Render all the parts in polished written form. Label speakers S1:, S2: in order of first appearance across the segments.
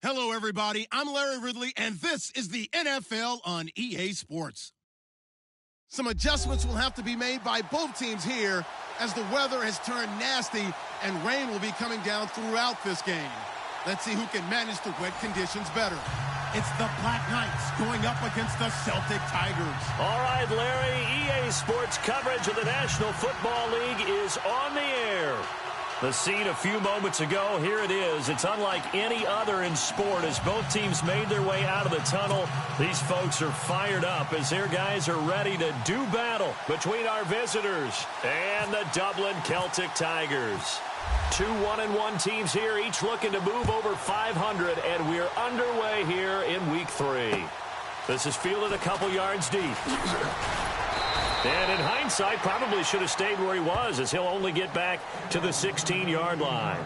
S1: Hello, everybody. I'm Larry Ridley, and this is the NFL on EA Sports. Some adjustments will have to be made by both teams here as the weather has turned nasty and rain will be coming down throughout this game. Let's see who can manage the wet conditions better. It's the Black Knights going up against the Celtic Tigers.
S2: All right, Larry, EA Sports coverage of the National Football League is on the air. The scene a few moments ago, here it is. It's unlike any other in sport as both teams made their way out of the tunnel. These folks are fired up as their guys are ready to do battle between our visitors and the Dublin Celtic Tigers. Two 1-1 teams here, each looking to move over 500, and we're underway here in Week 3. This is fielded a couple yards deep. And in hindsight, probably should have stayed where he was as he'll only get back to the 16-yard line.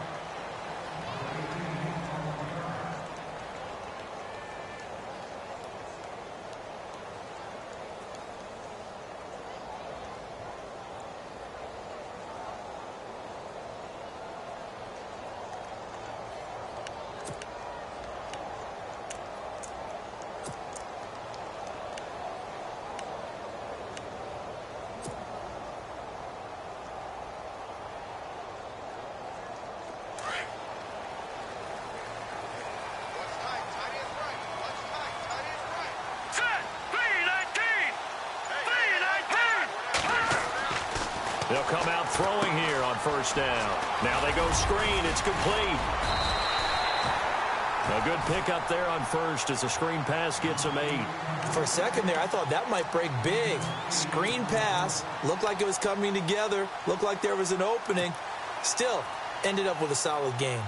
S2: They'll come out throwing here on first down. Now they go screen. It's complete. A good pickup there on first as the screen pass gets him 8.
S3: For a second there, I thought that might break big. Screen pass. Looked like it was coming together. Looked like there was an opening. Still, ended up with a solid gain.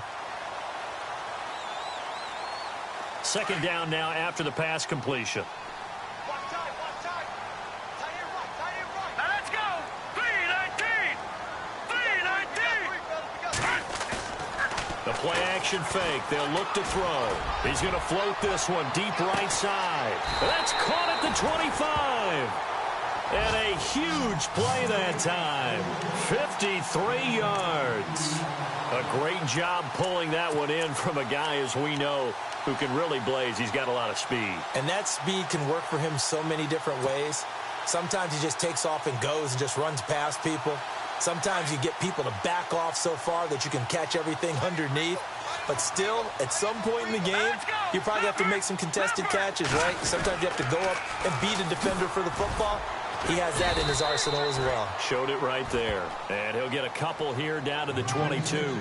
S2: Second down now after the pass completion. The play-action fake. They'll look to throw. He's going to float this one deep right side. That's caught at the 25. And a huge play that time. 53 yards. A great job pulling that one in from a guy, as we know, who can really blaze. He's got a lot of speed.
S3: And that speed can work for him so many different ways. Sometimes he just takes off and goes and just runs past people. Sometimes you get people to back off so far that you can catch everything underneath. But still, at some point in the game, you probably have to make some contested catches, right? Sometimes you have to go up and beat a defender for the football. He has that in his arsenal as well.
S2: Showed it right there. And he'll get a couple here down to the 22.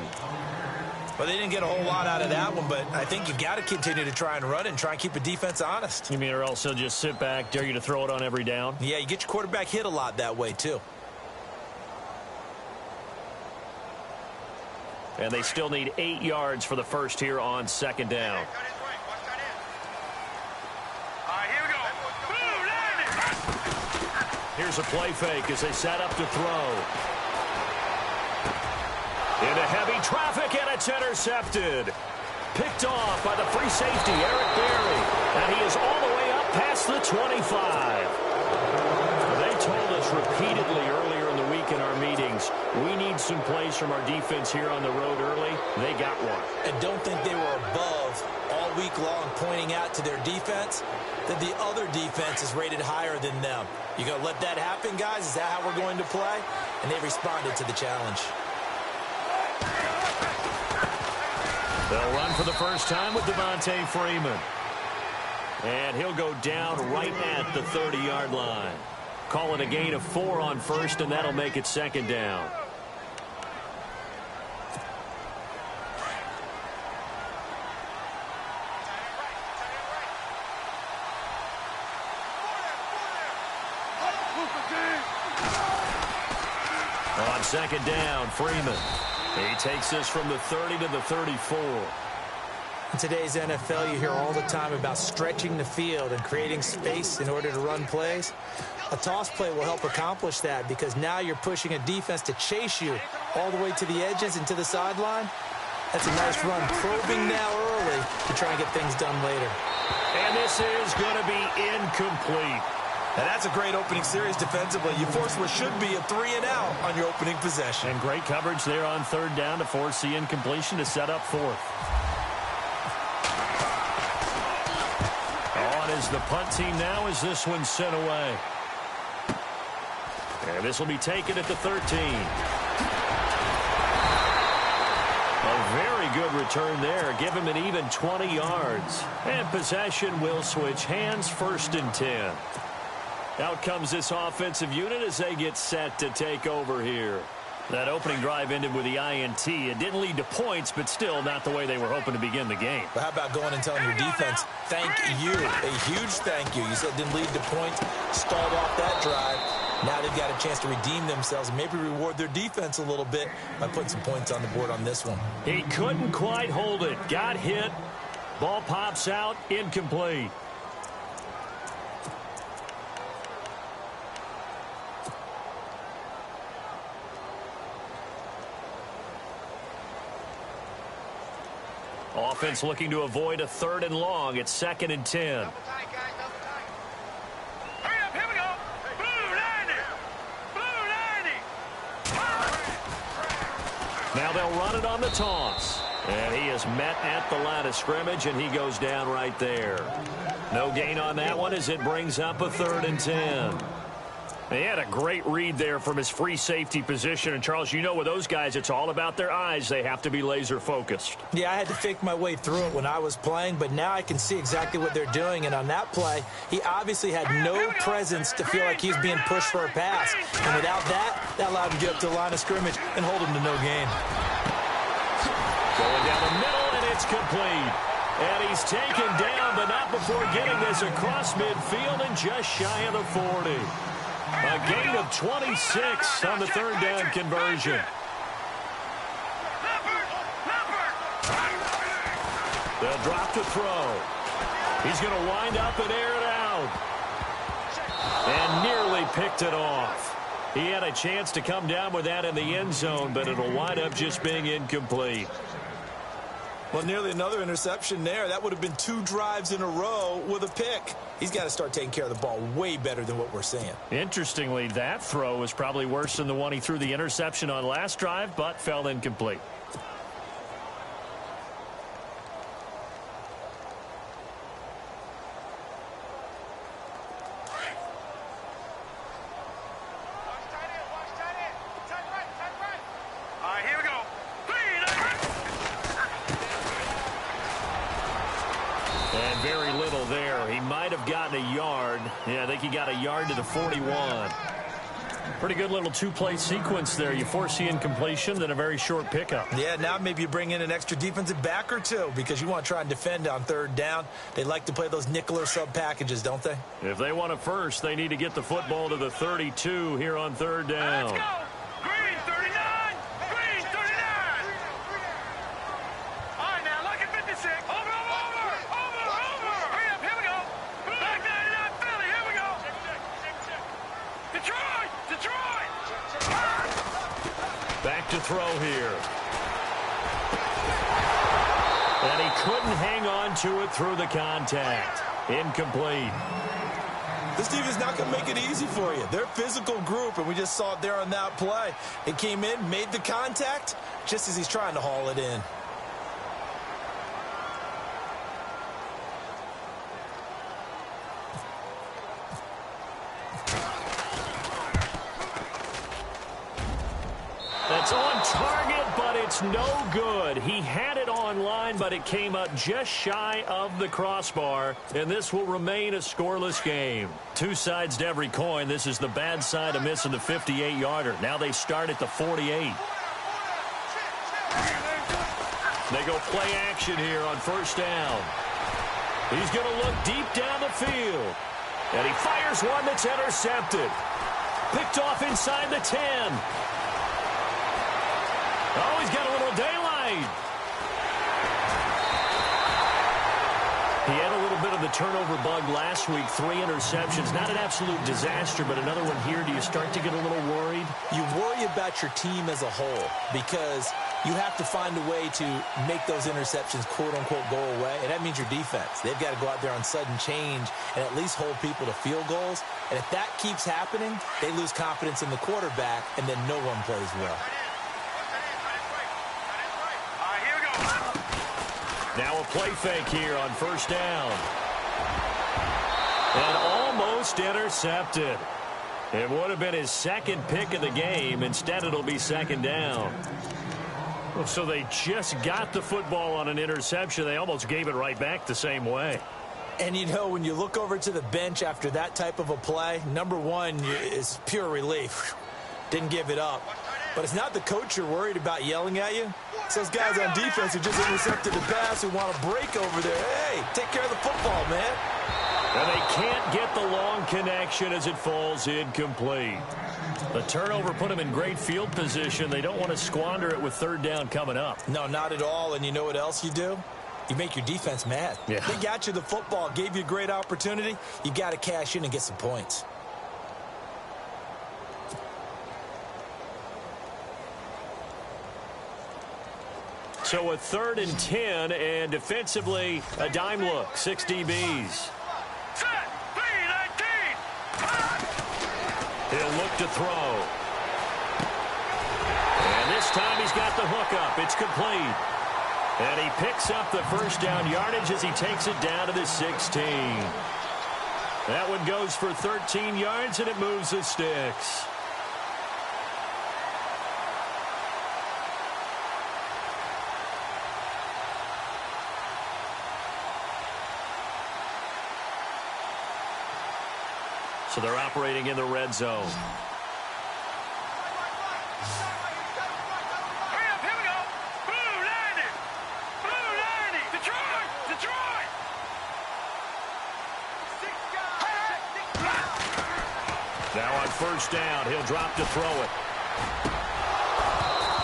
S3: Well, they didn't get a whole lot out of that one, but I think you've got to continue to try and run and try and keep a defense honest.
S2: You mean or else he'll just sit back, dare you to throw it on every down?
S3: Yeah, you get your quarterback hit a lot that way, too.
S2: And they still need 8 yards for the first here on second down. Here's a play fake as they set up to throw. Into heavy traffic, and it's intercepted. Picked off by the free safety, Eric Berry. And he is all the way up past the 25. They told us repeatedly earlier in the week in our meetings, we need some plays from our defense here on the road early. They got one.
S3: And don't think they were above all week long pointing out to their defense that the other defense is rated higher than them. You going to let that happen, guys? Is that how we're going to play? And they responded to the challenge.
S2: They'll run for the first time with Devontae Freeman. And he'll go down right at the 30-yard line. Call it a gain of 4 on first, and that'll make it second down. On second down, Freeman. He takes this from the 30 to the 34.
S3: In today's NFL, you hear all the time about stretching the field and creating space in order to run plays. A toss play will help accomplish that because now you're pushing a defense to chase you all the way to the edges and to the sideline. That's a nice run. Probing now early to try and get things done later.
S2: And this is going to be incomplete.
S3: And that's a great opening series defensively. You force what should be a 3-and-out on your opening possession.
S2: And great coverage there on third down to force the incompletion to set up fourth. as the punt team now as this one's sent away. And this will be taken at the 13. A very good return there. Give him an even 20 yards. And possession will switch hands, 1st and 10. Out comes this offensive unit as they get set to take over here. That opening drive ended with the INT. It didn't lead to points, but still not the way they were hoping to begin the game.
S3: But how about going and telling your defense, thank you, a huge thank you. You said it didn't lead to points, stalled off that drive. Now they've got a chance to redeem themselves and maybe reward their defense a little bit by putting some points on the board on this one.
S2: He couldn't quite hold it. Got hit. Ball pops out. Incomplete. Offense looking to avoid a 3rd and long. It's 2nd and 10.
S4: Hurry up, here we go. Blue 90. Blue 90.
S2: Now they'll run it on the toss. And he is met at the line of scrimmage, and he goes down right there. No gain on that one as it brings up a 3rd and 10. He had a great read there from his free safety position. And, Charles, you know with those guys, it's all about their eyes. They have to be laser focused.
S3: Yeah, I had to fake my way through it when I was playing, but now I can see exactly what they're doing. And on that play, he obviously had no presence to feel like he was being pushed for a pass. And without that, that allowed him to get up to the line of scrimmage and hold him to no gain.
S2: Going down the middle, and it's complete. And he's taken down, but not before getting this across midfield and just shy of the 40. A gain of 26 on the 3rd down conversion. They'll drop to throw. He's going to wind up and air it out. And nearly picked it off. He had a chance to come down with that in the end zone, but it'll wind up just being incomplete.
S3: Well, nearly another interception there. That would have been 2 drives in a row with a pick. He's got to start taking care of the ball way better than what we're seeing.
S2: Interestingly, that throw was probably worse than the one he threw the interception on last drive, but fell incomplete.
S4: All right, here we go.
S2: And very little there. He might have gotten a yard. Yeah, I think he got a yard to the 41. Pretty good little 2-play sequence there. You force the incompletion, then a very short pickup.
S3: Yeah, now maybe you bring in an extra defensive back or two because you want to try and defend on 3rd down. They like to play those nickel or sub packages, don't they?
S2: If they want it first, they need to get the football to the 32 here on 3rd down.
S4: Let's go. Green 39. Green 39. All right, now look at 56. Over. Hurry up, here we go. Back 99 Philly, here we go. Detroit.
S2: Back to throw here. And he couldn't hang on to it through the contact. Incomplete.
S3: This team is not going to make it easy for you. They're a physical group, and we just saw it there on that play. It came in, made the contact, just as he's trying to haul it in.
S2: That's on target, but it's no good. He had it on line, but it came up just shy of the crossbar, and this will remain a scoreless game. 2 sides to every coin. This is the bad side of missing the 58-yarder. Now they start at the 48. They go play action here on 1st down. He's going to look deep down the field, and he fires one that's intercepted. Picked off inside the 10. Oh, he's got a little daylight. He had a little bit of the turnover bug last week. 3 interceptions. Not an absolute disaster, but another one here. Do you start to get a little worried?
S3: You worry about your team as a whole because you have to find a way to make those interceptions, quote-unquote, go away, and that means your defense. They've got to go out there on sudden change and at least hold people to field goals, and if that keeps happening, they lose confidence in the quarterback, and then no one plays well.
S2: Now a play fake here on 1st down. And almost intercepted. It would have been his second pick of the game. Instead, it'll be second down. So they just got the football on an interception. They almost gave it right back the same way.
S3: And, you know, when you look over to the bench after that type of a play, number one is pure relief. Didn't give it up. But it's not the coach you're worried about yelling at you. It's those guys on defense who just intercepted the pass who want to break over there. Hey, take care of the football, man.
S2: And they can't get the long connection as it falls incomplete. The turnover put them in great field position. They don't want to squander it with third down coming up.
S3: No, not at all. And you know what else you do? You make your defense mad.
S2: Yeah.
S3: They got you the football, gave you a great opportunity. You got to cash in and get some points.
S2: So a 3rd and 10, and defensively, a dime look. 6 DBs.
S4: Set. 3-19.
S2: He'll look to throw. And this time he's got the hook up. It's complete. And he picks up the first down yardage as he takes it down to the 16. That one goes for 13 yards, and it moves the sticks. So they're operating in the red zone.
S4: Hurry up, here we go. Blue 90. Blue 90. Detroit. Detroit.
S2: Now on first down, he'll drop to throw it.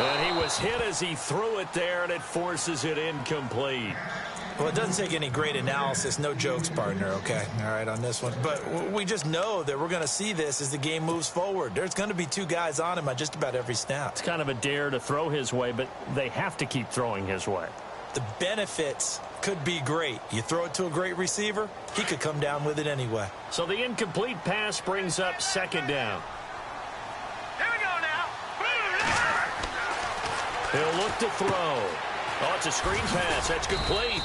S2: And he was hit as he threw it there, and it forces it incomplete.
S3: Well, it doesn't take any great analysis. No jokes, partner, okay? All right, on this one. But we just know that we're going to see this as the game moves forward. There's going to be 2 guys on him on just about every snap.
S2: It's kind of a dare to throw his way, but they have to keep throwing his way.
S3: The benefits could be great. You throw it to a great receiver, he could come down with it anyway.
S2: So the incomplete pass brings up second down.
S4: Here we go now. Blue 90.
S2: He'll look to throw. Oh, it's a screen pass. That's complete.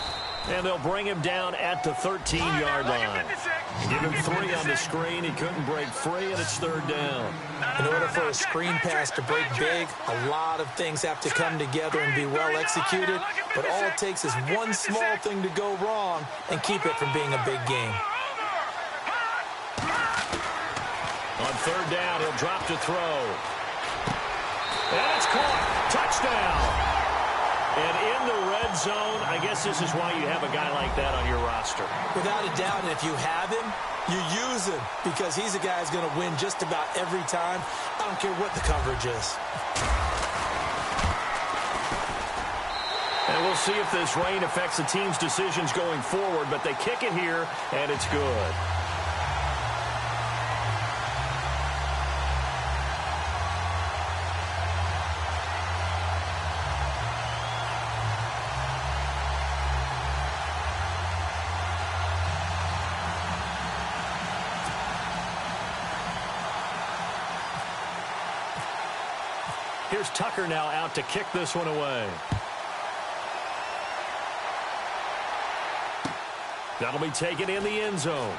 S2: And they'll bring him down at the 13-yard line. Give him 3 on the screen. He couldn't break free, and it's third down.
S3: In order for a screen pass to break big, a lot of things have to come together and be well executed. But all it takes is one small thing to go wrong and keep it from being a big game.
S2: On third down, he'll drop to throw. And it's caught. Touchdown. And in the red zone, I guess this is why you have a guy like that on your roster.
S3: Without a doubt, and if you have him, you use him because he's a guy who's going to win just about every time. I don't care what the coverage is.
S2: And we'll see if this rain affects the team's decisions going forward, but they kick it here, and it's good. Here's Tucker now out to kick this one away. That'll be taken in the end zone.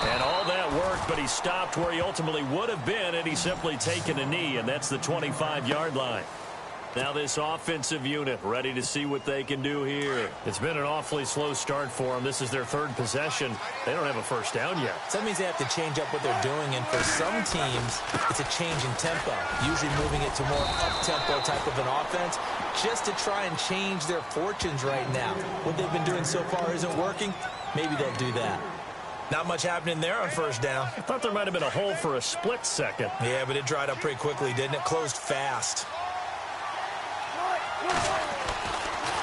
S2: And all that worked, but he stopped where he ultimately would have been, and he's simply taken a knee, and that's the 25-yard line. Now this offensive unit ready to see what they can do here. It's been an awfully slow start for them. This is their 3rd possession. They don't have a first down yet.
S3: So that means they have to change up what they're doing, and for some teams, it's a change in tempo, usually moving it to more up-tempo type of an offense, just to try and change their fortunes right now. What they've been doing so far isn't working. Maybe they'll do that. Not much happening there on first down.
S2: I thought there might have been a hole for a split second.
S3: Yeah, but it dried up pretty quickly, didn't it? Closed fast.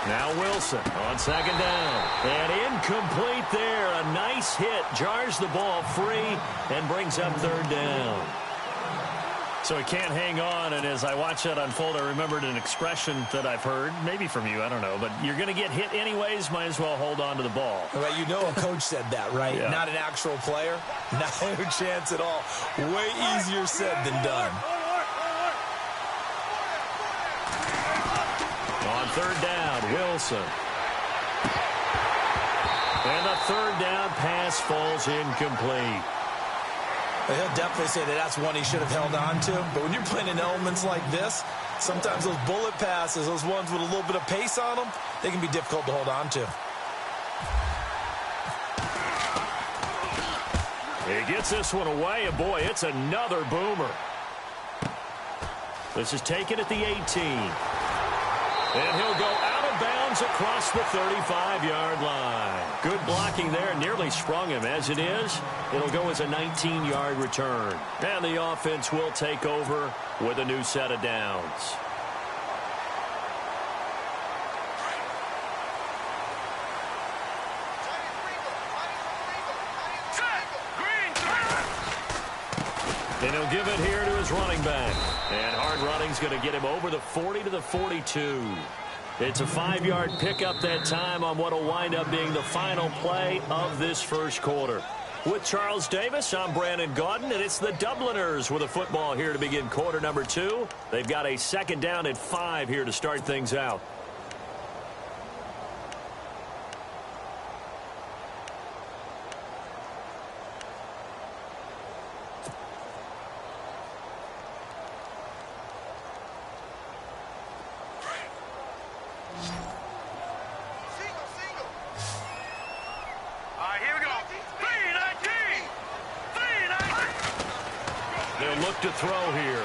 S2: Now Wilson on second down. And incomplete there. A nice hit. Jars the ball free and brings up third down. So he can't hang on, and as I watch that unfold, I remembered an expression that I've heard, maybe from you, I don't know, but you're going to get hit anyways, might as well hold on to the ball.
S3: Well, you know a coach said that, right?
S2: Yeah.
S3: Not an actual player. No chance at all. Way easier said than done. On
S2: third down, Wilson. And the third down pass falls incomplete.
S3: He'll definitely say that that's one he should have held on to. But when you're playing in elements like this, sometimes those bullet passes, those ones with a little bit of pace on them, they can be difficult to hold on to.
S2: He gets this one away, and boy, it's another boomer. This is taken at the 18. And he'll go out of bounds across the 35-yard line. Good blocking there, nearly sprung him. As it is, it'll go as a 19-yard return. And the offense will take over with a new set of downs. And he'll give it here to his running back. And hard running's going to get him over the 40 to the 42. It's a 5-yard pickup that time on what will wind up being the final play of this first quarter. With Charles Davis, I'm Brandon Gaudin, and it's the Dubliners with a football here to begin quarter number 2. They've got a second down at 5 here to start things out. To throw here.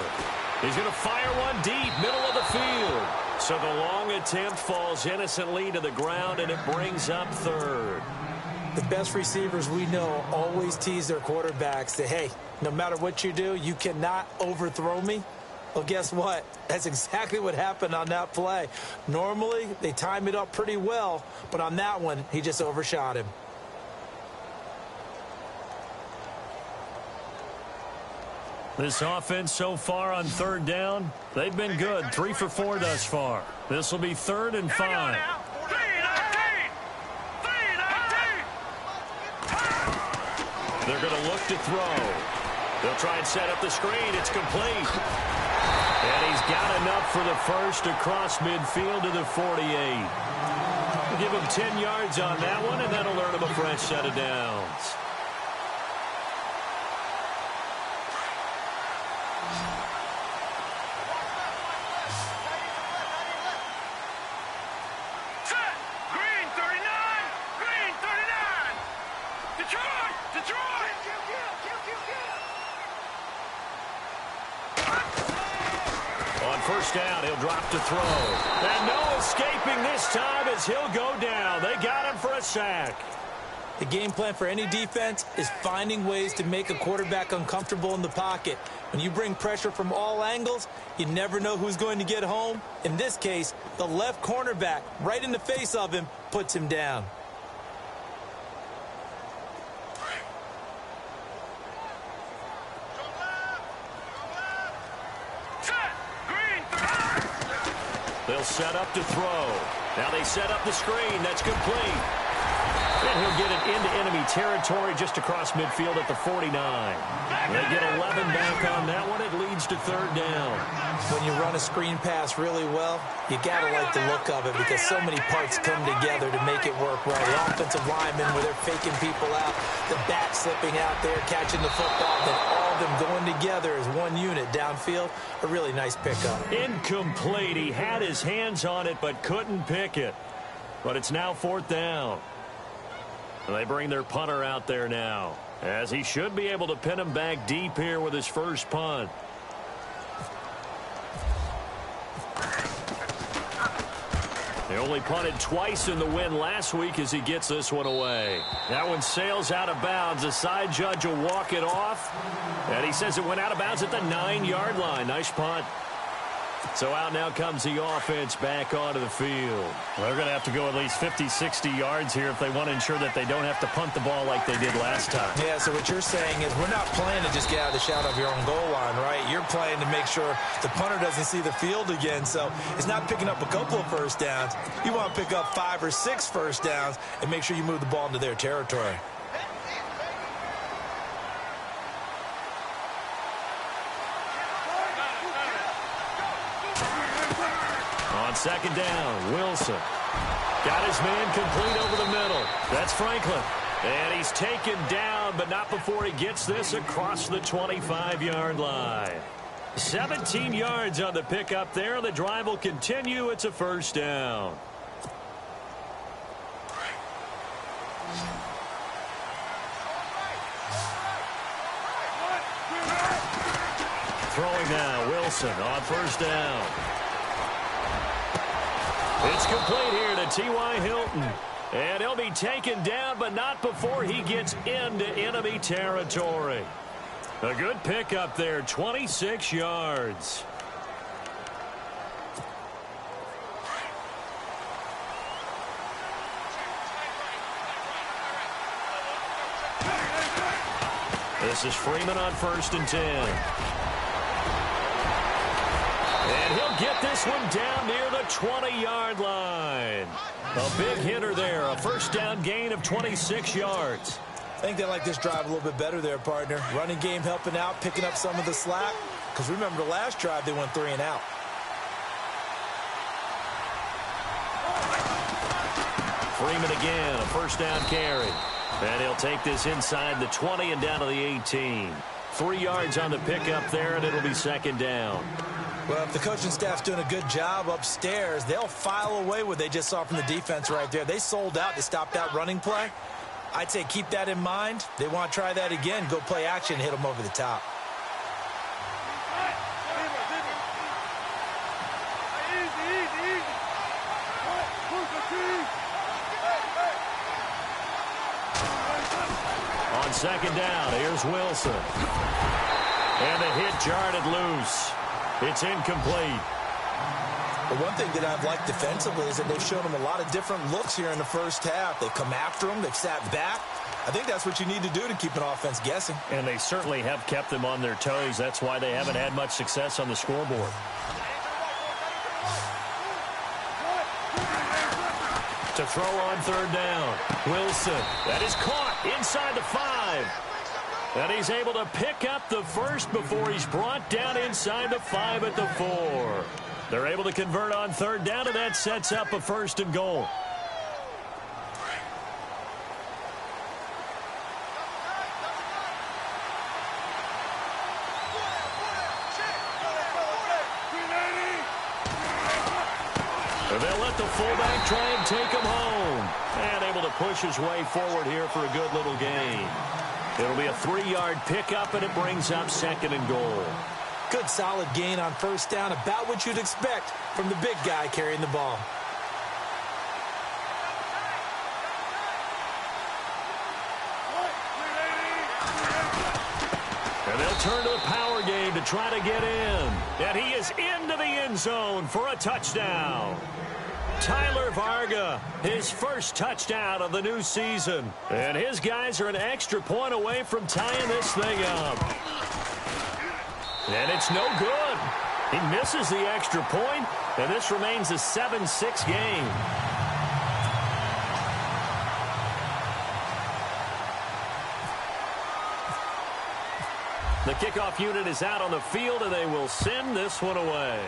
S2: He's going to fire one deep, middle of the field. So the long attempt falls innocently to the ground, and it brings up third.
S3: The best receivers we know always tease their quarterbacks that, hey, no matter what you do, you cannot overthrow me. Well, guess what? That's exactly what happened on that play. Normally, they time it up pretty well, but on that one, he just overshot him.
S2: This offense so far on third down, they've been good. 3 for 4 thus far. This will be 3rd and 5. They're going to look to throw. They'll try and set up the screen. It's complete. And he's got enough for the first across midfield to the 48. We'll give him 10 yards on that one, and that'll earn him a fresh set of downs. First down, he'll drop to throw. And no escaping this time as he'll go down. They got him for a sack.
S3: The game plan for any defense is finding ways to make a quarterback uncomfortable in the pocket. When you bring pressure from all angles, you never know who's going to get home. In this case, the left cornerback, right in the face of him, puts him down.
S2: They'll set up to throw. Now they set up the screen. That's complete. And he'll get it into enemy territory just across midfield at the 49. They get 11 back on that one. It leads to third down.
S3: When you run a screen pass really well, you got to like the look of it because so many parts come together to make it work right. The offensive linemen where they're faking people out, the back slipping out there, catching the football, then all of them going together as one unit downfield. A really nice pickup.
S2: Incomplete. He had his hands on it but couldn't pick it. But it's now 4th down. And they bring their punter out there now, as he should be able to pin him back deep here with his first punt. They only punted twice in the win last week as he gets this one away. That one sails out of bounds. The side judge will walk it off. And he says it went out of bounds at the 9-yard line. Nice punt. So out now comes the offense back onto the field.
S5: Well, they're going to have to go at least 50, 60 yards here if they want to ensure that they don't have to punt the ball like they did last time.
S3: Yeah, so what you're saying is we're not playing to just get out of the shadow of your own goal line, right? You're playing to make sure the punter doesn't see the field again. So it's not picking up a couple of first downs. You want to pick up 5 or 6 first downs and make sure you move the ball into their territory.
S2: On second down, Wilson. Got his man complete over the middle. That's Franklin. And he's taken down, but not before he gets this across the 25-yard line. 17 yards on the pickup there. The drive will continue. It's a first down. Throwing now, Wilson on first down. It's complete here to T.Y. Hilton. And he'll be taken down, but not before he gets into enemy territory. A good pickup there, 26 yards. This is Freeman on 1st and 10. And he'll get this one down near the 20-yard line. A big hitter there, a first down gain of 26 yards.
S3: I think they like this drive a little bit better there, partner. Running game helping out, picking up some of the slack. Because remember, the last drive, they went 3 and out.
S2: Freeman again, a first down carry. And he'll take this inside the 20 and down to the 18. 3 yards on the pickup there, and it'll be second down.
S3: Well, if the coaching staff's doing a good job upstairs, they'll file away what they just saw from the defense right there. They sold out to stop that running play. I'd say keep that in mind. They want to try that again, go play action, hit them over the top.
S2: On second down, here's Wilson. And the hit jarred it loose. It's incomplete.
S3: The one thing that I've liked defensively is that they've shown them a lot of different looks here in the first half. They've come after them. They've sat back. I think that's what you need to do to keep an offense guessing.
S2: And they certainly have kept them on their toes. That's why they haven't had much success on the scoreboard. To throw on third down. Wilson. That is caught inside the 5. And he's able to pick up the first before he's brought down inside the 5 at the 4. They're able to convert on third down, and that sets up a 1st and goal. And they'll let the fullback try and take him home. And able to push his way forward here for a good little gain. It'll be a 3-yard pickup, and it brings up 2nd and goal.
S3: Good solid gain on first down, about what you'd expect from the big guy carrying the ball.
S2: And they'll turn to the power game to try to get in. And he is into the end zone for a touchdown. Tyler Varga, his first touchdown of the new season. And his guys are an extra point away from tying this thing up. And it's no good. He misses the extra point, and this remains a 7-6 game. The kickoff unit is out on the field, and they will send this one away.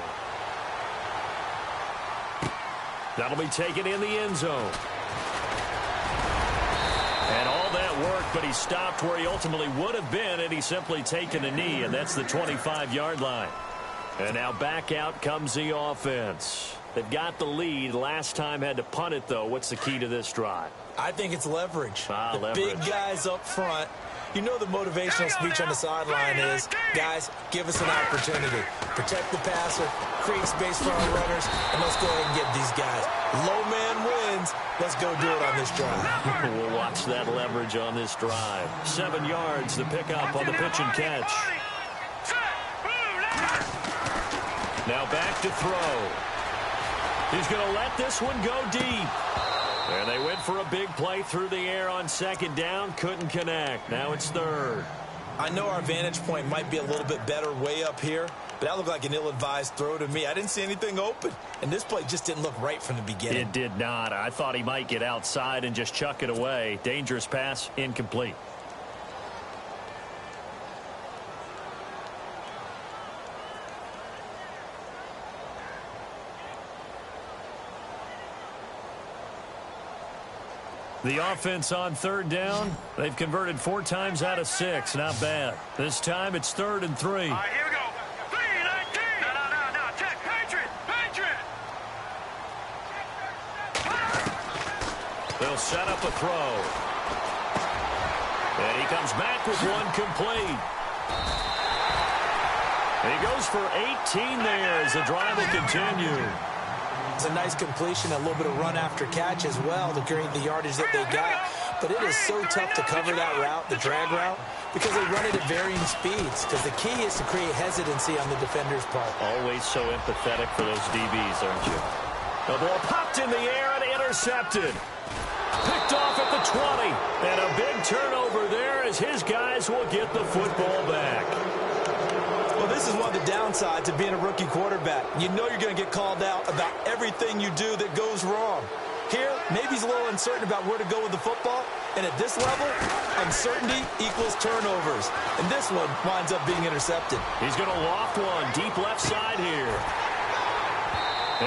S2: That'll be taken in the end zone. And all that work, but he stopped where he ultimately would have been, and he's simply taken a knee, and that's the 25-yard line. And now back out comes the offense. They've got the lead. Last time had to punt it, though. What's the key to this drive?
S3: I think it's leverage.
S2: Leverage.
S3: Big guys up front. You know the motivational speech on the sideline is, guys, give us an opportunity. Protect the passer, create space for our runners, and let's go ahead and get these guys. Low man wins. Let's go do it on this drive.
S2: We'll watch that leverage on this drive. 7 yards to pick up on the pitch and catch. Now back to throw. He's going to let this one go deep. And they went for a big play through the air on second down. Couldn't connect. Now it's third.
S3: I know our vantage point might be a little bit better way up here, but that looked like an ill-advised throw to me. I didn't see anything open, and this play just didn't look right from the beginning.
S2: It did not. I thought he might get outside and just chuck it away. Dangerous pass, incomplete. The offense on third down, they've converted 4 times out of 6. Not bad. This time it's 3rd and 3.
S4: All right, here we go. 3-19. No. Check. Patriot.
S2: They'll set up a throw. And he comes back with one complete. He goes for 18 there as the drive will continue.
S3: It's a nice completion, a little bit of run after catch as well to create the yardage that they got. But it is so tough to cover that route, the drag route, because they run it at varying speeds. Because the key is to create hesitancy on the defender's part.
S2: Always so empathetic for those DBs, aren't you? The ball popped in the air and intercepted. Picked off at the 20. And a big turnover there as his guys will get the football back.
S3: Well, this is one of the downsides of being a rookie quarterback. You know you're going to get called out about everything you do that goes wrong. Here, maybe he's a little uncertain about where to go with the football. And at this level, uncertainty equals turnovers. And this one winds up being intercepted.
S2: He's going to loft one deep left side here.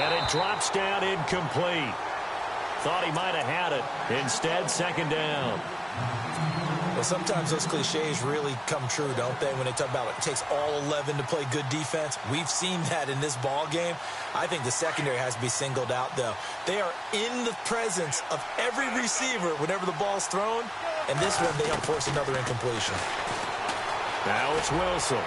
S2: And it drops down incomplete. Thought he might have had it. Instead, 2nd down.
S3: Well, sometimes those cliches really come true, don't they, when they talk about it takes all 11 to play good defense. We've seen that in this ball game. I think the secondary has to be singled out, though. They are in the presence of every receiver whenever the ball's thrown, and this one they help force another incompletion.
S2: Now it's Wilson.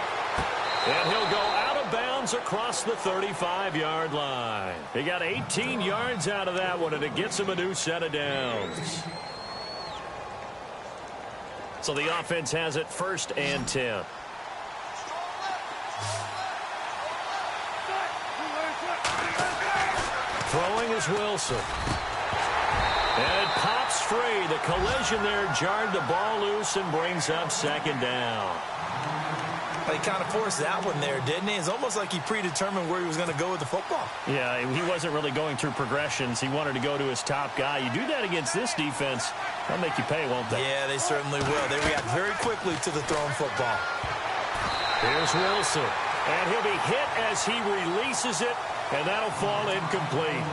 S2: And he'll go out of bounds across the 35-yard line. He got 18 yards out of that one, and it gets him a new set of downs. So the offense has it 1st and 10. Throwing is Wilson. And it pops free. The collision there jarred the ball loose and brings up 2nd down.
S3: He kind of forced that one there, didn't he? It's almost like he predetermined where he was going to go with the football.
S2: Yeah, he wasn't really going through progressions. He wanted to go to his top guy. You do that against this defense, they'll make you pay, won't they?
S3: Yeah, they certainly will. They react very quickly to the thrown football.
S2: Here's Wilson. And he'll be hit as he releases it, and that'll fall incomplete.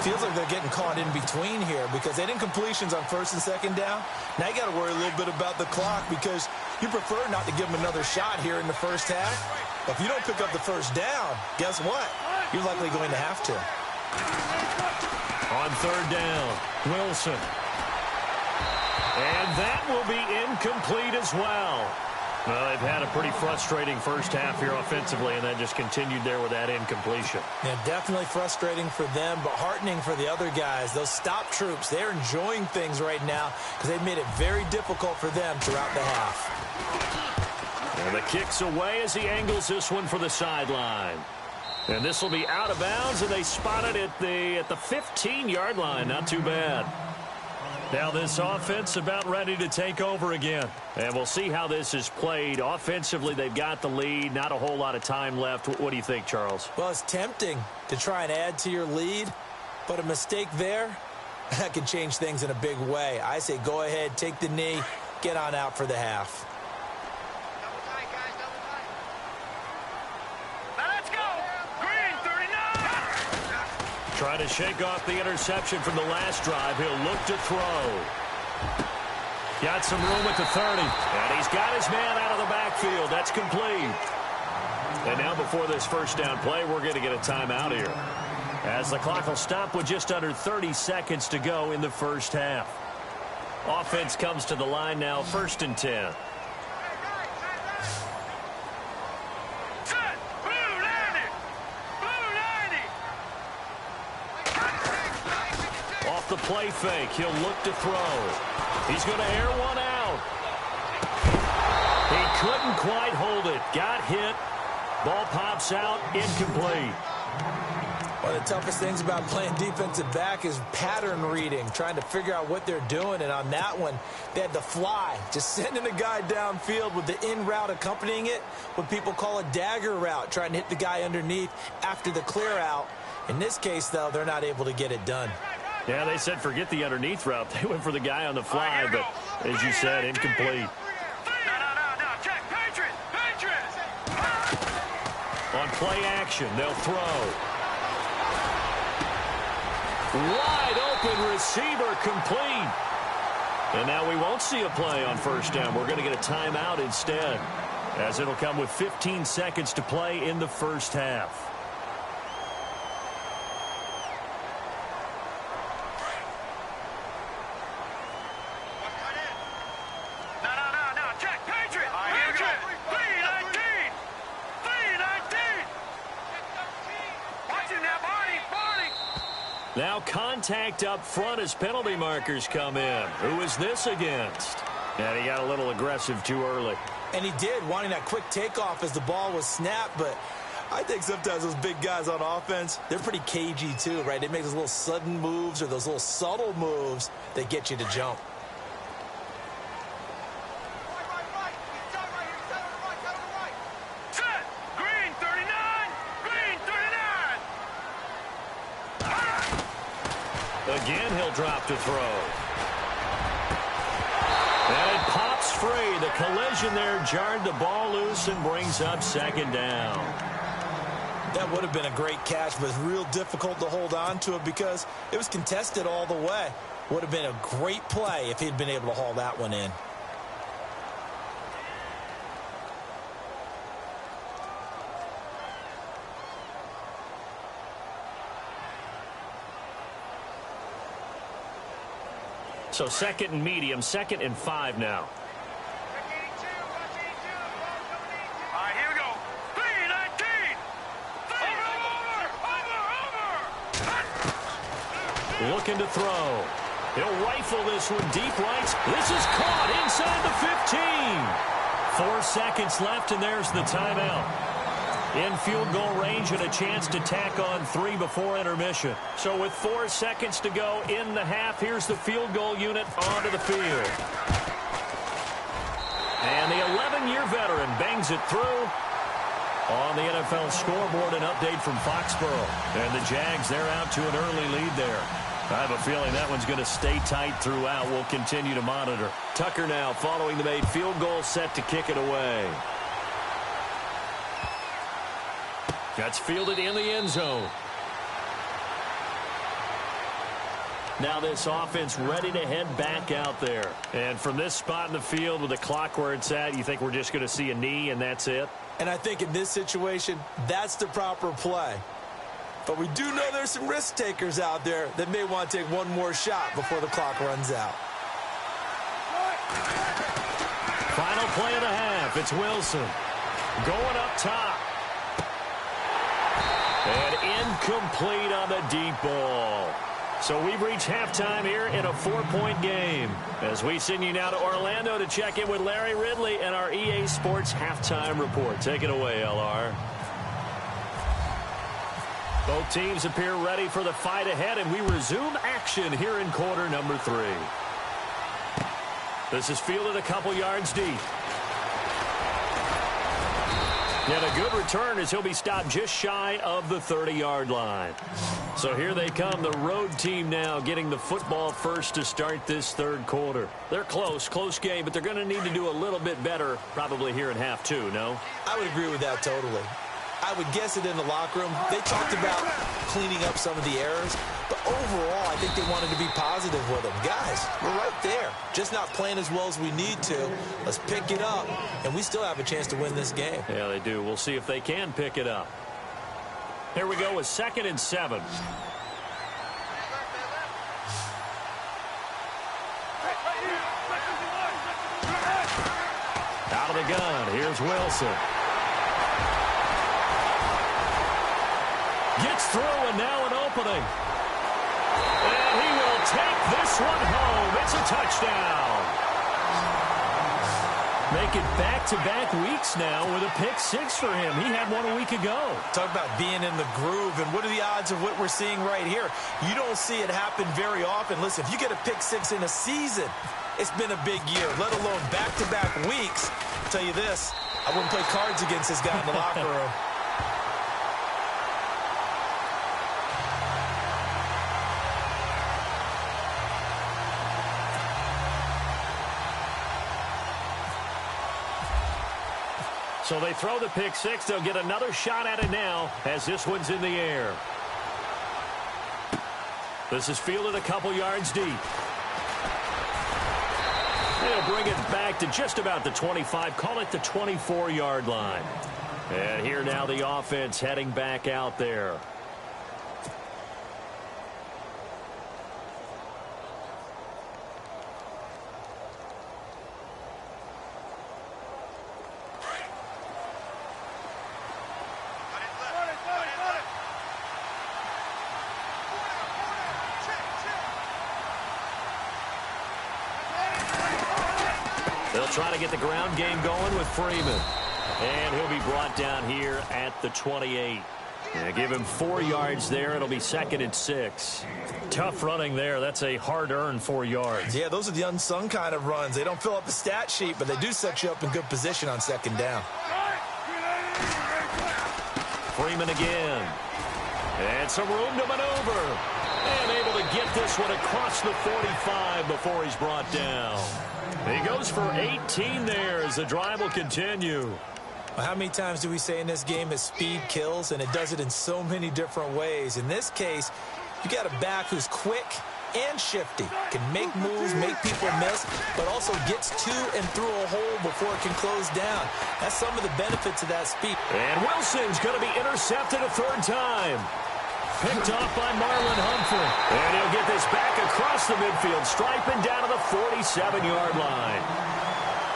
S3: Feels like they're getting caught in between here because they didn't completions on 1st and 2nd down. Now you got to worry a little bit about the clock because you prefer not to give them another shot here in the 1st half. But if you don't pick up the 1st down, guess what? You're likely going to have to.
S2: On 3rd down, Wilson. And that will be incomplete as well. Well, they've had a pretty frustrating 1st half here offensively, and then just continued there with that incompletion.
S3: Yeah, definitely frustrating for them, but heartening for the other guys. Those stop troops, they're enjoying things right now because they've made it very difficult for them throughout the half.
S2: And the kick's away as he angles this one for the sideline. And this will be out of bounds, and they spot it at the 15-yard line. Not too bad. Now this offense about ready to take over again. And we'll see how this is played. Offensively, they've got the lead. Not a whole lot of time left. What do you think, Charles?
S3: Well, it's tempting to try and add to your lead, but a mistake there, that can change things in a big way. I say go ahead, take the knee, get on out for the half.
S4: Now let's go. Green, 39.
S2: Trying to shake off the interception from the last drive. He'll look to throw. Got some room at the 30. And he's got his man out of the backfield. That's complete. And now before this 1st down play, we're going to get a timeout here, as the clock will stop with just under 30 seconds to go in the 1st half. Offense comes to the line now, 1st and 10.
S4: Set. Blue 90. Blue 90.
S2: Off the play fake, he'll look to throw. He's going to air one out. He couldn't quite hold it. Got hit. Ball pops out, incomplete.
S3: One of the toughest things about playing defensive back is pattern reading, trying to figure out what they're doing. And on that one, they had to fly, just sending a guy downfield with the in route accompanying it, what people call a dagger route, trying to hit the guy underneath after the clear out. In this case, though, they're not able to get it done.
S2: Yeah, they said forget the underneath route. They went for the guy on the fly, but as you said, incomplete.
S4: No. Check. Patriot.
S2: On play action, they'll throw. Wide open receiver complete. And now we won't see a play on first down. We're going to get a timeout instead, as it'll come with 15 seconds to play in the first half. Now contact up front as penalty markers come in. Who is this against? And he got a little aggressive too early.
S3: And he did, wanting that quick takeoff as the ball was snapped. But I think sometimes those big guys on offense, they're pretty cagey too, right? They make those little sudden moves or those little subtle moves that get you to jump.
S2: Again, he'll drop to throw. And it pops free. The collision there jarred the ball loose and brings up second down.
S3: That would have been a great catch, but it's real difficult to hold on to it because it was contested all the way. Would have been a great play if he'd been able to haul that one in.
S2: So second and medium, 2nd and 5 now.
S4: All right, here we go. 3-19. Over.
S2: Looking to throw. He'll rifle this one deep right. This is caught inside the 15. 4 seconds left, and there's the timeout. In field goal range and a chance to tack on 3 before intermission. So with 4 seconds to go in the half, here's the field goal unit onto the field. And the 11-year veteran bangs it through. On the NFL scoreboard, an update from Foxborough. And the Jags, they're out to an early lead there. I have a feeling that one's going to stay tight throughout. We'll continue to monitor. Tucker now following the made field goal, set to kick it away. That's fielded in the end zone. Now this offense ready to head back out there. And from this spot in the field with the clock where it's at, you think we're just going to see a knee and that's it?
S3: And I think in this situation, that's the proper play. But we do know there's some risk takers out there that may want to take one more shot before the clock runs out.
S2: Final play of the half. It's Wilson going up top. And incomplete on the deep ball. So we've reached halftime here in a 4-point game. As we send you now to Orlando to check in with Larry Ridley and our EA Sports halftime report. Take it away, LR. Both teams appear ready for the fight ahead, and we resume action here in quarter number 3. This is fielded a couple yards deep. And a good return as he'll be stopped just shy of the 30-yard line. So here they come, the road team now getting the football first to start this third quarter. They're close game, but they're going to need to do a little bit better probably here in half 2, no?
S3: I would agree with that totally. I would guess it in the locker room. They talked about cleaning up some of the errors, but overall, I think they wanted to be positive with them. Guys, we're right there. Just not playing as well as we need to. Let's pick it up, and we still have a chance to win this game.
S2: Yeah, they do. We'll see if they can pick it up. Here we go with 2nd and 7. Out of the gun, here's Wilson. Gets through, and now an opening. And he will take this one home. It's a touchdown. Make it back-to-back weeks now with a pick 6 for him. He had one a week ago.
S3: Talk about being in the groove, and what are the odds of what we're seeing right here? You don't see it happen very often. Listen, if you get a pick 6 in a season, it's been a big year, let alone back-to-back weeks. I'll tell you this, I wouldn't play cards against this guy in the locker room.
S2: So they throw the pick 6. They'll get another shot at it now as this one's in the air. This is fielded a couple yards deep. They'll bring it back to just about the 25. Call it the 24-yard line. And here now the offense heading back out there. They'll try to get the ground game going with Freeman. And he'll be brought down here at the 28. Yeah, give him 4 yards there. It'll be 2nd and 6. Tough running there. That's a hard-earned 4 yards.
S3: Yeah, those are the unsung kind of runs. They don't fill up the stat sheet, but they do set you up in good position on 2nd down.
S2: Freeman again. And some room to maneuver. And able to get this one across the 45 before he's brought down. He goes for 18 there as the drive will continue.
S3: Well, how many times do we say in this game that speed kills, and it does it in so many different ways? In this case, you got a back who's quick and shifty, can make moves, make people miss, but also gets to and through a hole before it can close down. That's some of the benefits of that speed.
S2: And Wilson's going to be intercepted a 3rd time. Picked off by Marlon Humphrey. And he'll get this back across the midfield, striping down to the 47-yard line.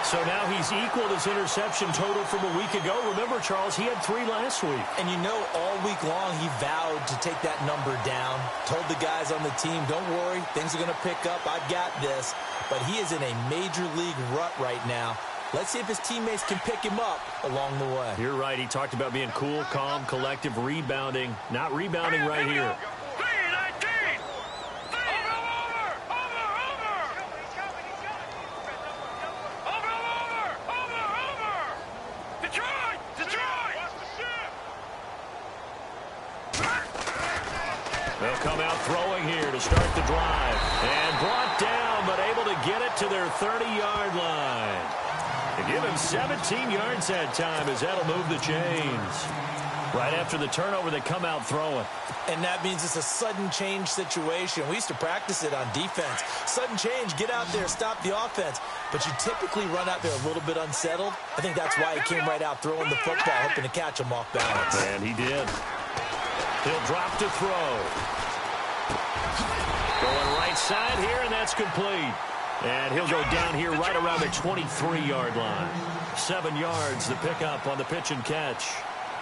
S2: So now he's equaled his interception total from a week ago. Remember, Charles, he had 3 last week.
S3: And you know, all week long he vowed to take that number down. Told the guys on the team, don't worry, things are going to pick up. I've got this. But he is in a major league rut right now. Let's see if his teammates can pick him up along the way.
S2: You're right. He talked about being cool, calm, collective, rebounding. Not rebounding right here. They'll come out throwing here to start the drive. And brought down, but able to get it to their 30-yard line. They give him 17 yards that time as that'll move the chains. Right after the turnover, they come out throwing.
S3: And that means it's a sudden change situation. We used to practice it on defense. Sudden change, get out there, stop the offense. But you typically run out there a little bit unsettled. I think that's why he came right out throwing the football, hoping to catch him off balance.
S2: And he did. He'll drop to throw. Going right side here, and that's complete. And he'll go down here right around the 23-yard line. 7 yards, the pickup on the pitch and catch.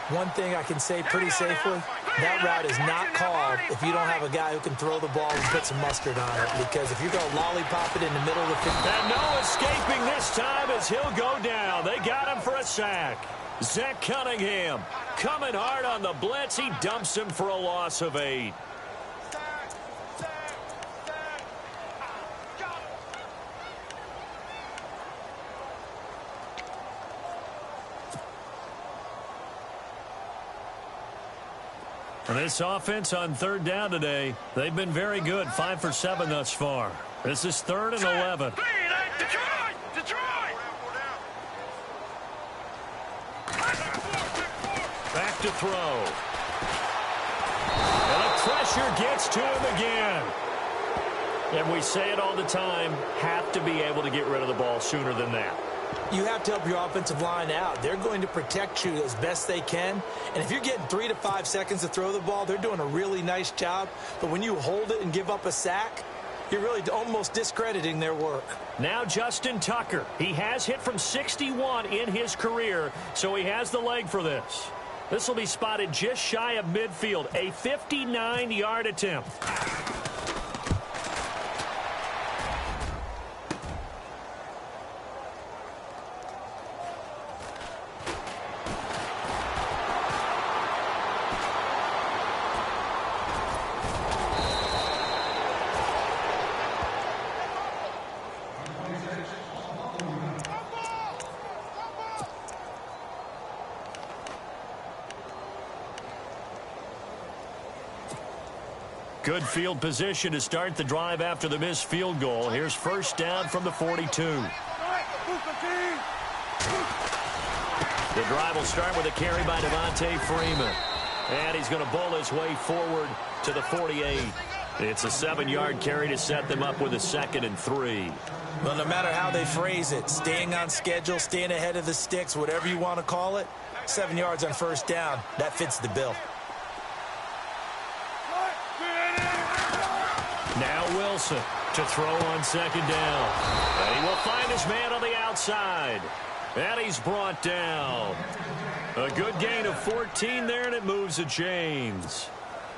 S3: One thing I can say pretty safely, that route is not called if you don't have a guy who can throw the ball and put some mustard on it. Because if you're going to lollipop it in the middle of the field.
S2: And no escaping this time as he'll go down. They got him for a sack. Zach Cunningham coming hard on the blitz. He dumps him for a loss of 8. And this offense on 3rd down today, they've been very good. 5 for 7 thus far. This is 3rd and 11. Back to throw. And the pressure gets to him again. And we say it all the time, have to be able to get rid of the ball sooner than that.
S3: You have to help your offensive line out. They're going to protect you as best they can. And if you're getting 3 to 5 seconds to throw the ball, they're doing a really nice job. But when you hold it and give up a sack, you're really almost discrediting their work.
S2: Now Justin Tucker. He has hit from 61 in his career, so he has the leg for this. This will be spotted just shy of midfield. A 59-yard attempt. Good field position to start the drive after the missed field goal. Here's 1st down from the 42. The drive will start with a carry by Devontae Freeman. And he's going to bowl his way forward to the 48. It's a 7-yard carry to set them up with a 2nd and 3.
S3: Well, no matter how they phrase it, staying on schedule, staying ahead of the sticks, whatever you want to call it, 7 yards on first down, that fits the bill.
S2: Now Wilson to throw on 2nd down. And he will find his man on the outside. And he's brought down. A good gain of 14 there, and it moves the chains.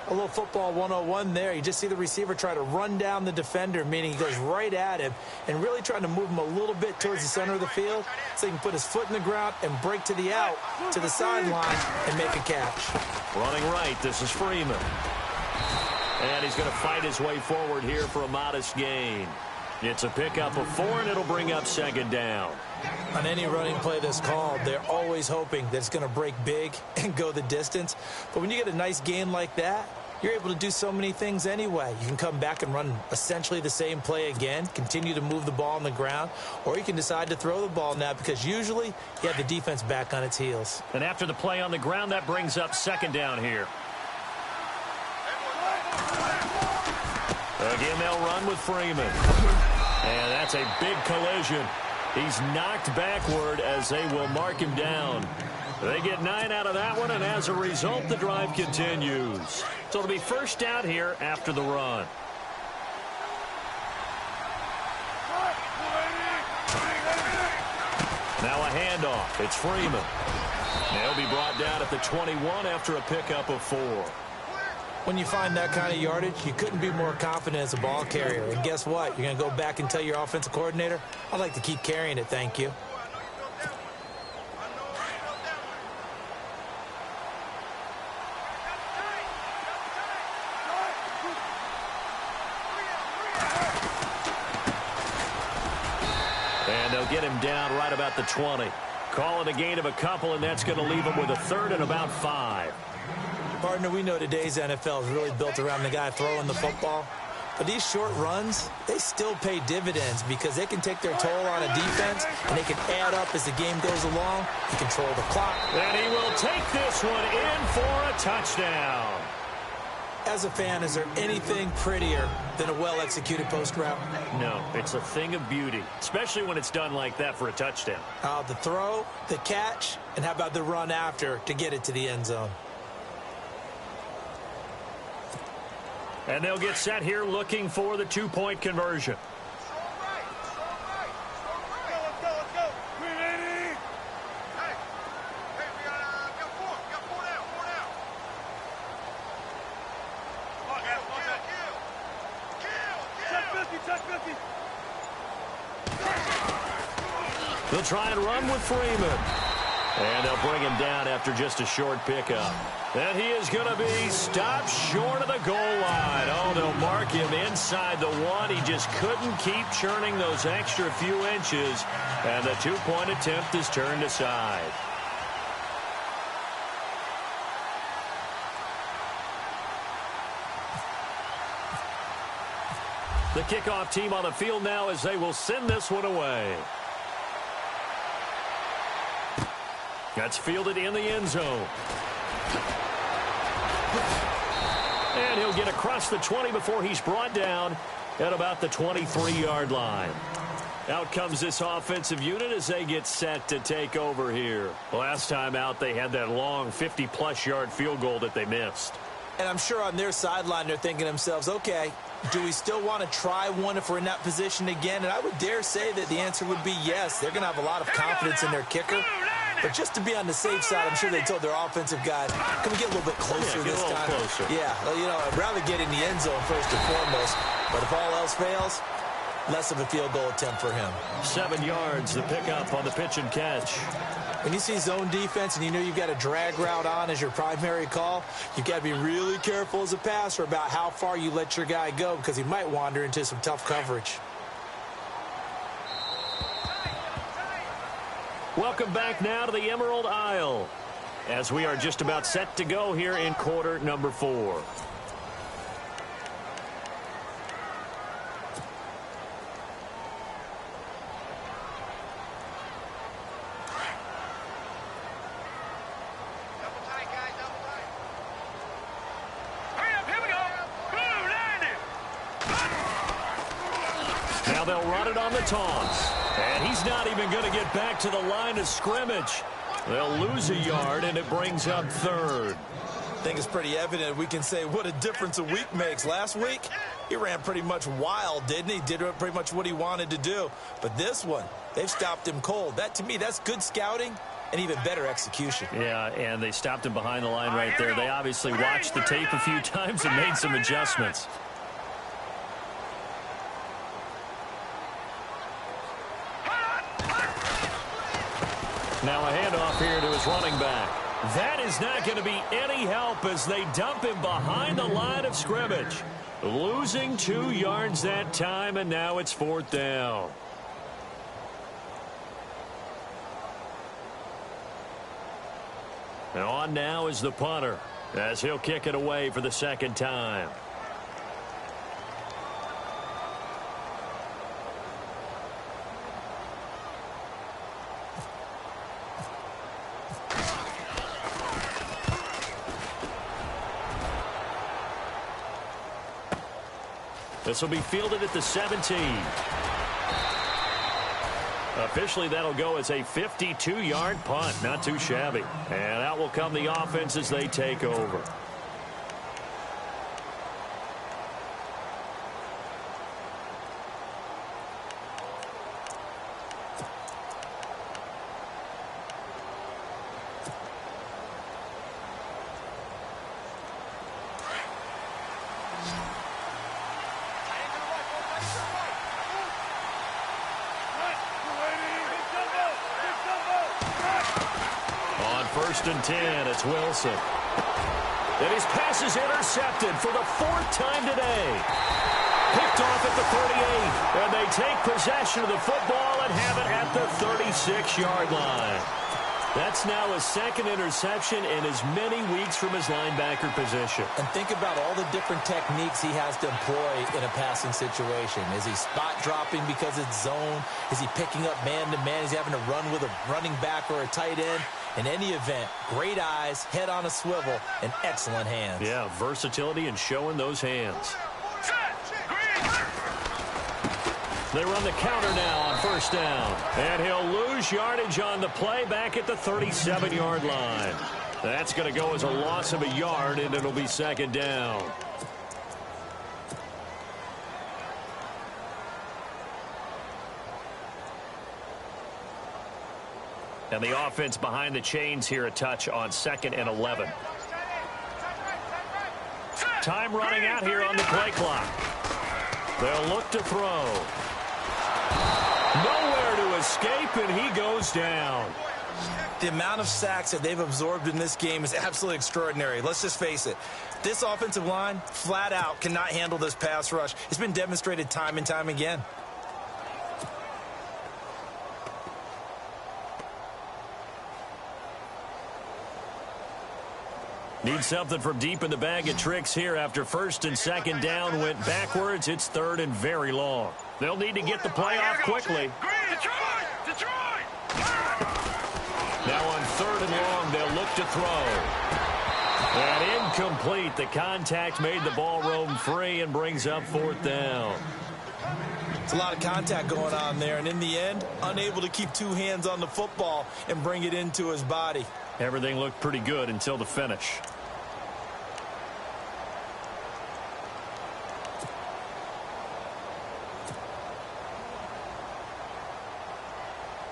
S3: A little football 101 there. You just see the receiver try to run down the defender, meaning he goes right at him and really trying to move him a little bit towards the center of the field so he can put his foot in the ground and break to the out, to the sideline, and make a catch.
S2: Running right, this is Freeman. And he's going to fight his way forward here for a modest gain. It's a pickup of 4, and it'll bring up 2nd down.
S3: On any running play that's called, they're always hoping that it's going to break big and go the distance. But when you get a nice gain like that, you're able to do so many things anyway. You can come back and run essentially the same play again, continue to move the ball on the ground, or you can decide to throw the ball now because usually you have the defense back on its heels.
S2: And after the play on the ground, that brings up 2nd down here. Again, they'll run with Freeman. And that's a big collision. He's knocked backward as they will mark him down. They get 9 out of that one, and as a result, the drive continues. So it'll be first down here after the run. Now a handoff. It's Freeman. They'll be brought down at the 21 after a pickup of 4.
S3: When you find that kind of yardage, you couldn't be more confident as a ball carrier. And guess what? You're going to go back and tell your offensive coordinator, I'd like to keep carrying it, thank you.
S2: And they'll get him down right about the 20. Call it a gain of a couple, and that's going to leave him with a 3rd and about 5.
S3: Partner, we know today's NFL is really built around the guy throwing the football. But these short runs, they still pay dividends because they can take their toll on a defense, and they can add up as the game goes along and control the clock.
S2: And he will take this one in for a touchdown.
S3: As a fan, is there anything prettier than a well-executed post route?
S2: No, it's a thing of beauty, especially when it's done like that for a touchdown.
S3: The throw, the catch, and how about the run after to get it to the end zone?
S2: And they'll get set here looking for the 2-point conversion. They'll try and run with Freeman. And they'll bring him down after just a short pickup. And he is going to be stopped short of the goal line. Oh, they'll mark him inside the 1. He just couldn't keep churning those extra few inches. And the 2-point attempt is turned aside. The kickoff team on the field now as they will send this one away. That's fielded in the end zone. And he'll get across the 20 before he's brought down at about the 23-yard line. Out comes this offensive unit as they get set to take over here. Last time out, they had that long 50-plus yard field goal that they missed.
S3: And I'm sure on their sideline they're thinking to themselves, okay, do we still want to try one if we're in that position again? And I would dare say that the answer would be yes. They're going to have a lot of confidence in their kicker. But just to be on the safe side, I'm sure they told their offensive guys, can we get a little bit closer this time?
S2: Closer.
S3: Yeah, well, you know, I'd rather get in the end zone first and foremost. But if all else fails, less of a field goal attempt for him.
S2: 7 yards, the pickup on the pitch and catch.
S3: When you see zone defense and you know you've got a drag route on as your primary call, you've got to be really careful as a passer about how far you let your guy go because he might wander into some tough coverage.
S2: Welcome back now to the Emerald Isle as we are just about set to go here in quarter number 4. Now they'll run it on the toss. And he's not even going to get back to the line of scrimmage. They'll lose a yard, and it brings up third.
S3: I think it's pretty evident. We can say what a difference a week makes. Last week, he ran pretty much wild, didn't he? Did pretty much what he wanted to do. But this one, they've stopped him cold. That, to me, that's good scouting and even better execution.
S2: Yeah, and they stopped him behind the line right there. They obviously watched the tape a few times and made some adjustments. Now a handoff here to his running back. That is not going to be any help as they dump him behind the line of scrimmage. Losing 2 yards that time, and now it's 4th down. And on now is the punter as he'll kick it away for the 2nd time. This will be fielded at the 17. Officially, that'll go as a 52-yard punt. Not too shabby. And out will come the offense as they take over. First and 10, it's Wilson. And his pass is intercepted for the 4th time today. Picked off at the 38, and they take possession of the football and have it at the 36-yard line. That's now his 2nd interception in as many weeks from his linebacker position.
S3: And think about all the different techniques he has to employ in a passing situation. Is he spot dropping because it's zone? Is he picking up man-to-man? Is he having to run with a running back or a tight end? In any event, great eyes, head on a swivel, and excellent hands.
S2: Yeah, versatility and showing those hands. They run the counter now on 1st down. And he'll lose yardage on the play back at the 37-yard line. That's going to go as a loss of a yard, and it'll be 2nd down. And the offense behind the chains here a touch on 2nd and 11. Time running out here on the play clock. They'll look to throw. Nowhere to escape, and he goes down.
S3: The amount of sacks that they've absorbed in this game is absolutely extraordinary. Let's just face it. This offensive line, flat out, cannot handle this pass rush. It's been demonstrated time and time again.
S2: Need something from deep in the bag of tricks here after 1st and 2nd down went backwards. It's 3rd and very long. They'll need to get the play off quickly.
S4: Detroit!
S2: Now on 3rd and long, they'll look to throw. And incomplete. The contact made the ball roam free and brings up 4th down.
S3: It's a lot of contact going on there, and in the end, unable to keep 2 hands on the football and bring it into his body.
S2: Everything looked pretty good until the finish.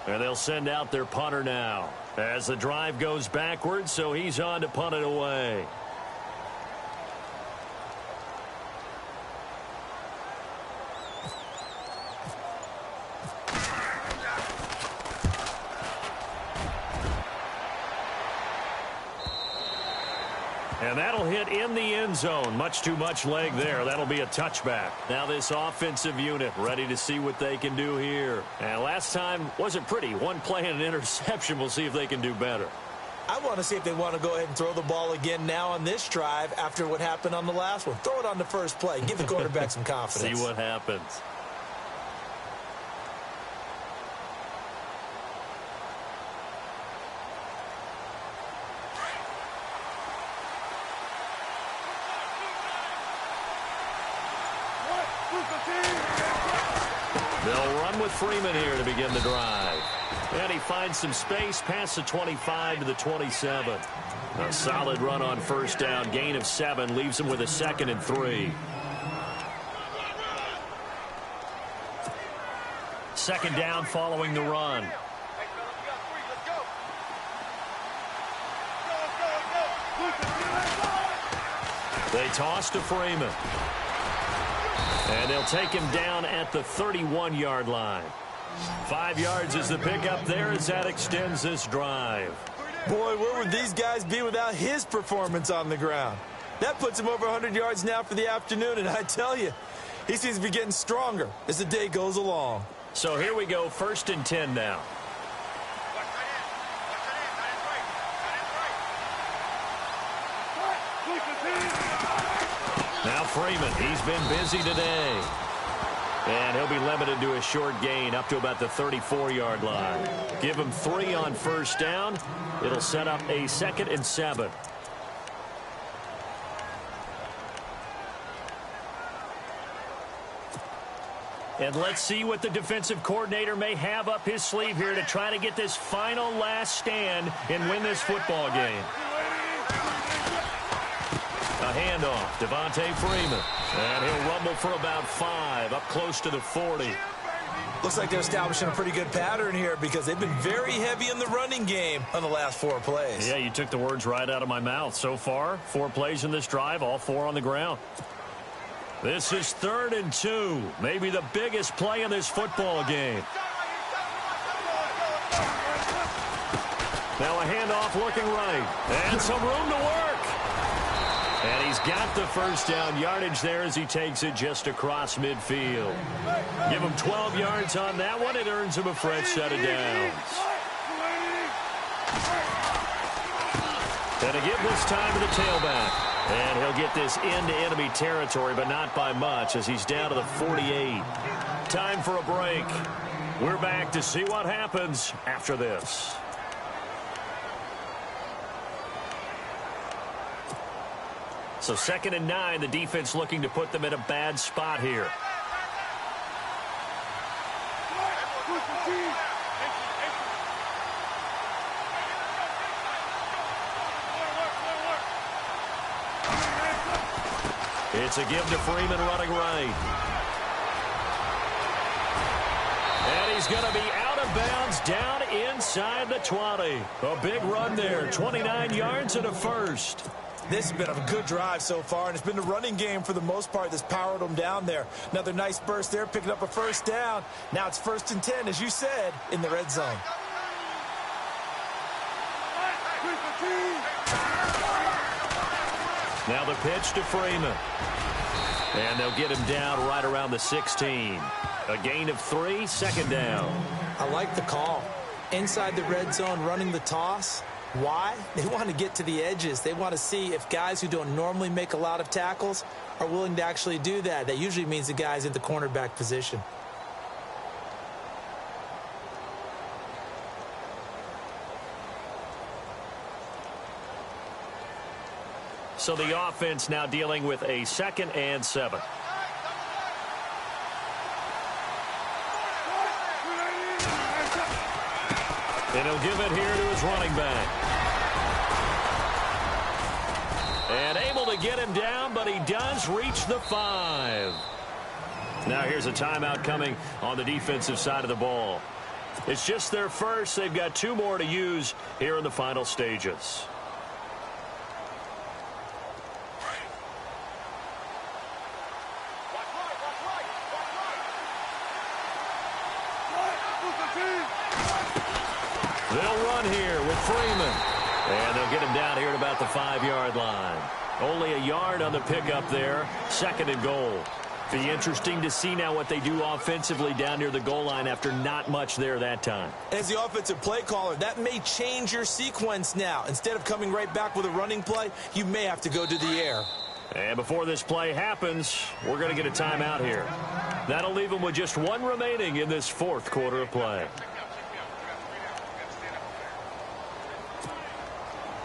S2: And they'll send out their punter now as the drive goes backwards, so he's on to punt it away. And that'll hit in the end zone. Much too much leg there. That'll be a touchback. Now this offensive unit ready to see what they can do here. And last time wasn't pretty. One play and an interception. We'll see if they can do better.
S3: I want to see if they want to go ahead and throw the ball again now on this drive after what happened on the last one. Throw it on the first play. Give the quarterback some confidence.
S2: See what happens. They'll run with Freeman here to begin the drive. And he finds some space past the 25 to the 27. A solid run on first down. Gain of 7 leaves him with a 2nd and 3. 2nd down following the run. They toss to Freeman. And they'll take him down at the 31-yard line. 5 yards is the pickup there as that extends this drive.
S3: Boy, where would these guys be without his performance on the ground? That puts him over 100 yards now for the afternoon, and I tell you, he seems to be getting stronger as the day goes along.
S2: So here we go, 1st and 10 now. Now Freeman, he's been busy today. And he'll be limited to a short gain up to about the 34-yard line. Give him 3 on first down. It'll set up a 2nd and 7. And let's see what the defensive coordinator may have up his sleeve here to try to get this final last stand and win this football game. A handoff, Devontae Freeman. And he'll rumble for about 5, up close to the 40.
S3: Looks like they're establishing a pretty good pattern here because they've been very heavy in the running game on the last 4 plays.
S2: Yeah, you took the words right out of my mouth. So far, 4 plays in this drive, all 4 on the ground. This is 3rd and 2, maybe the biggest play in this football game. Now a handoff looking right, and some room to work. And he's got the first down yardage there as he takes it just across midfield. Give him 12 yards on that one. It earns him a fresh set of downs. And a give this time to the tailback. And he'll get this into enemy territory, but not by much as he's down to the 48. Time for a break. We're back to see what happens after this. So 2nd and 9, the defense looking to put them in a bad spot here. It's a give to Freeman running right. And he's going to be out of bounds down inside the 20. A big run there, 29 yards and a first.
S3: This has been a good drive so far, and it's been the running game for the most part that's powered them down there. Another nice burst there, picking up a first down. Now it's 1st and 10, as you said, in the red zone.
S2: Now the pitch to Freeman. And they'll get him down right around the 16. A gain of 3, 2nd down.
S3: I like the call. Inside the red zone, running the toss. Why? They want to get to the edges. They want to see if guys who don't normally make a lot of tackles are willing to actually do that. That usually means the guys in the cornerback position.
S2: So the offense now dealing with a 2nd and 7. And he'll give it here to his running back. And able to get him down, but he does reach the 5. Now here's a timeout coming on the defensive side of the ball. It's just their first. They've got 2 more to use here in the final stages. They'll run here with Freeman. And they'll get him down here at about the 5-yard line. Only a yard on the pickup there. 2nd and goal. Be interesting to see now what they do offensively down near the goal line after not much there that time.
S3: As the offensive play caller, that may change your sequence now. Instead of coming right back with a running play, you may have to go to the air.
S2: And before this play happens, we're going to get a timeout here. That'll leave them with just 1 remaining in this 4th quarter of play.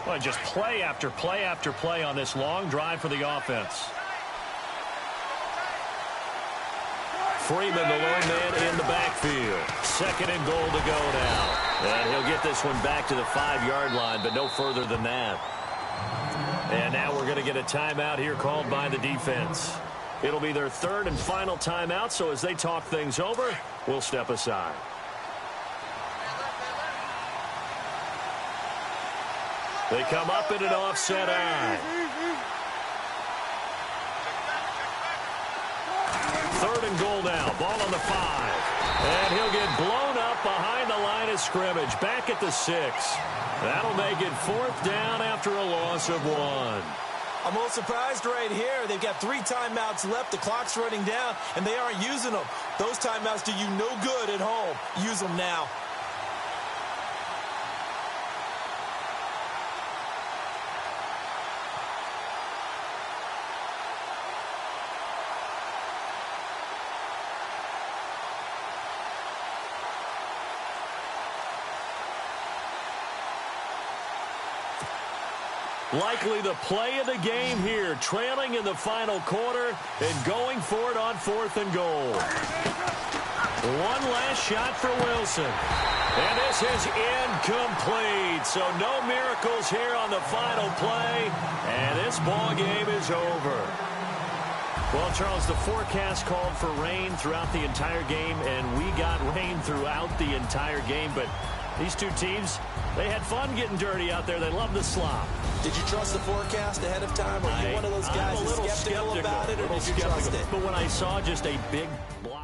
S2: Well, just play after play after play on this long drive for the offense. Freeman, the lone man in the backfield. 2nd and goal to go now. And he'll get this one back to the 5-yard line, but no further than that. And now we're going to get a timeout here called by the defense. It'll be their 3rd and final timeout, so as they talk things over, we'll step aside. They come up in an offset eye. 3rd and goal now. Ball on the 5. And he'll get blown up behind the line of scrimmage. Back at the 6. That'll make it 4th down after a loss of 1.
S3: I'm a little surprised right here. They've got 3 timeouts left. The clock's running down, and they aren't using them. Those timeouts do you no good at home. Use them now.
S2: Likely the play of the game here, trailing in the final quarter and going for it on 4th and goal. One last shot for Wilson. And this is incomplete. So no miracles here on the final play. And this ball game is over. Well, Charles, the forecast called for rain throughout the entire game, and we got rain throughout the entire game. But these two teams, they had fun getting dirty out there. They love the slop.
S3: Did you trust the forecast ahead of time? Are you one of those guys
S2: I'm a little
S3: skeptical about it, or did you trust it?
S2: But when I saw just a big block